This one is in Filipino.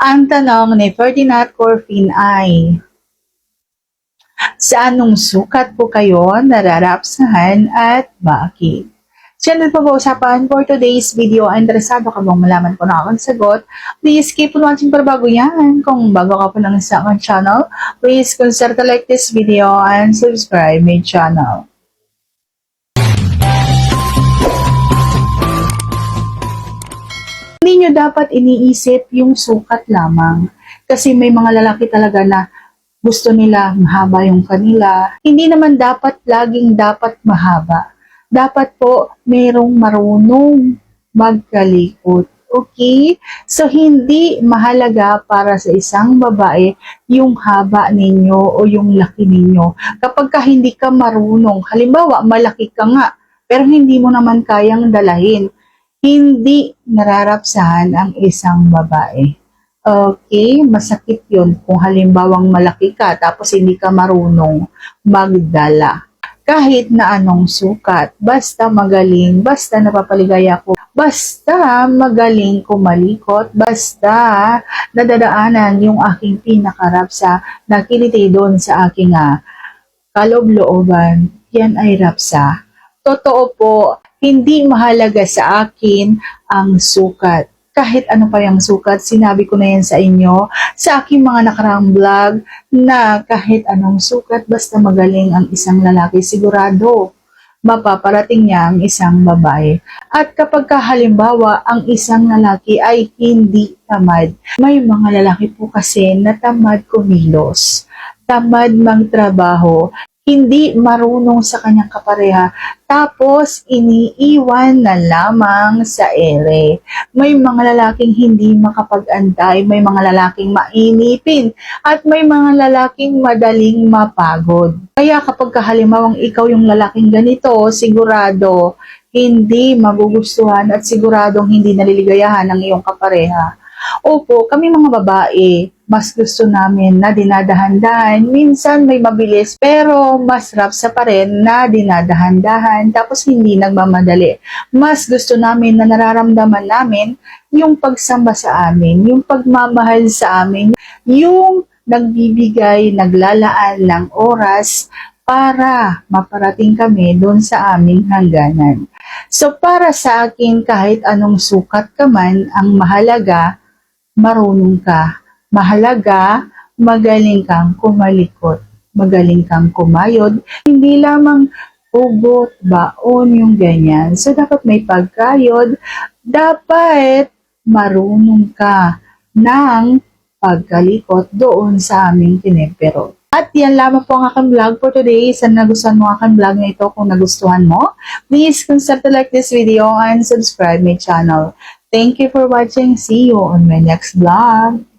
Ang tanong ni Ferdinand Corfin ay, sa anong sukat po kayo nararapsahan at bakit? Diyan na po usapan for today's video. Interesado ka bang malaman ko na akong sagot? Please keep on watching para bago yan. Kung bago ka po lang sa aking channel, please consider to like this video and subscribe my channel. Hindi nyo dapat iniisip yung sukat lamang. Kasi may mga lalaki talaga na gusto nila mahaba yung kanila. Hindi naman dapat laging dapat mahaba. Dapat po merong marunong magkalikot. Okay? So, hindi mahalaga para sa isang babae yung haba ninyo o yung laki ninyo. Kapag ka hindi ka marunong, halimbawa, malaki ka nga, pero hindi mo naman kayang dalahin, hindi nararapsahan ang isang babae. Okay? Masakit yun kung halimbawang malaki ka tapos hindi ka marunong magdala. Kahit na anong sukat, basta magaling, basta napapaligaya ko, basta magaling kumalikot, basta nadadaanan yung aking pinakarap sa nakiliti doon sa aking kaloob-looban, yan ay rapsa. Totoo po, hindi mahalaga sa akin ang sukat. Kahit ano pa yung sukat, sinabi ko na yan sa inyo sa aking mga nakaraang vlog na kahit anong sukat, basta magaling ang isang lalaki, sigurado mapaparating niya ang isang babae. At kapag halimbawa ang isang lalaki ay hindi tamad, may mga lalaki po kasi na tamad kumilos, tamad magtrabaho, hindi marunong sa kanyang kapareha, tapos iniiwan na lamang sa ere. May mga lalaking hindi makapag-antay, may mga lalaking mainipin, at may mga lalaking madaling mapagod. Kaya kapag halimawang ikaw yung lalaking ganito, sigurado hindi magugustuhan at siguradong hindi naliligayahan ng iyong kapareha. Opo, kami mga babae, mas gusto namin na dinadahan-dahan. Minsan may mabilis, pero mas rapsa pa rin na dinadahan-dahan, tapos hindi nagmamadali. Mas gusto namin na nararamdaman namin yung pagsamba sa amin, yung pagmamahal sa amin, yung nagbibigay, naglalaan ng oras para maparating kami doon sa aming hangganan. So para sa akin, kahit anong sukat ka man, ang mahalaga, marunong ka. Mahalaga, magaling kang kumalikot, magaling kang kumayod, hindi lamang ugot, baon, yung ganyan. So, dapat may pagkayod, dapat marunong ka ng pagkalikot doon sa aming tinepero. At yan lamang po ang aking vlog for today. Sana nagustuhan mo ang aking vlog na ito. Kung nagustuhan mo, please consider to like this video and subscribe my channel. Thank you for watching. See you on my next vlog.